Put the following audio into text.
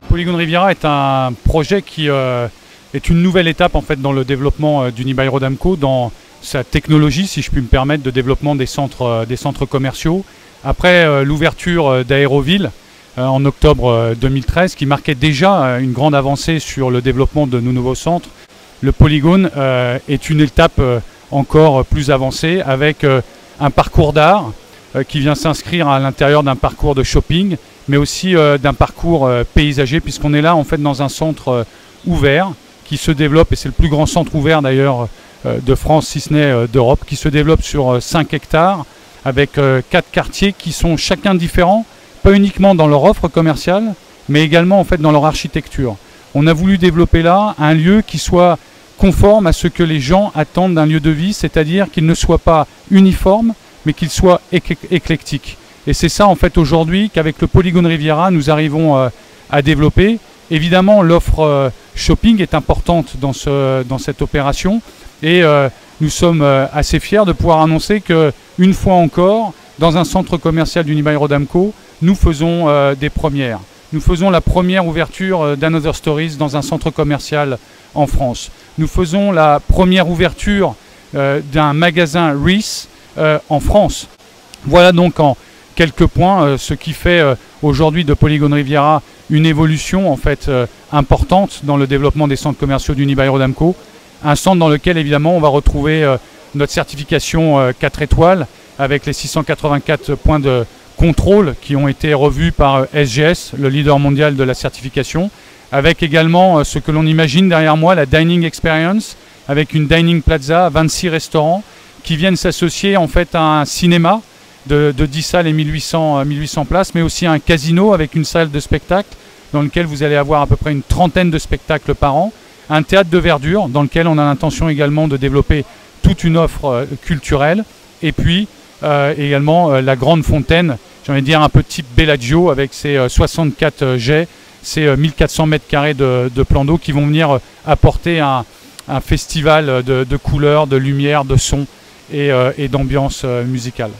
Polygon Riviera est un projet qui est une nouvelle étape en fait dans le développement d'Unibail-Rodamco, dans sa technologie, si je puis me permettre, de développement des centres commerciaux. Après l'ouverture d'Aéroville en octobre 2013, qui marquait déjà une grande avancée sur le développement de nos nouveaux centres, le Polygone est une étape encore plus avancée avec un parcours d'art qui vient s'inscrire à l'intérieur d'un parcours de shopping, mais aussi d'un parcours paysager, puisqu'on est là en fait dans un centre ouvert qui se développe, et c'est le plus grand centre ouvert d'ailleurs de France, si ce n'est d'Europe, qui se développe sur 5 hectares avec 4 quartiers qui sont chacun différents, pas uniquement dans leur offre commerciale, mais également en fait dans leur architecture. On a voulu développer là un lieu qui soit conforme à ce que les gens attendent d'un lieu de vie, c'est-à-dire qu'il ne soit pas uniforme, mais qu'il soit éclectique. Et c'est ça en fait aujourd'hui qu'avec le Polygon Riviera, nous arrivons à développer. Évidemment, l'offre shopping est importante dans cette opération, et nous sommes assez fiers de pouvoir annoncer qu'une fois encore, dans un centre commercial d'Unibail-Rodamco, nous faisons des premières. Nous faisons la première ouverture d'Another Stories dans un centre commercial en France. Nous faisons la première ouverture d'un magasin Reiss en France. Voilà donc en quelques points ce qui fait aujourd'hui de Polygon Riviera une évolution en fait importante dans le développement des centres commerciaux d'Unibail-Rodamco. Un centre dans lequel évidemment on va retrouver notre certification 4 étoiles avec les 684 points de contrôle qui ont été revus par SGS, le leader mondial de la certification, avec également ce que l'on imagine derrière moi, la Dining Experience, avec une Dining Plaza, 26 restaurants qui viennent s'associer en fait à un cinéma de 10 salles et 1800 places, mais aussi un casino avec une salle de spectacle dans lequel vous allez avoir à peu près une trentaine de spectacles par an, un théâtre de verdure dans lequel on a l'intention également de développer toute une offre culturelle, et puis également la grande fontaine, j'ai envie de dire un peu type Bellagio avec ses 64 jets, ces 1400 mètres carrés de plans d'eau qui vont venir apporter un festival de couleurs, de lumière, de sons et d'ambiance musicale.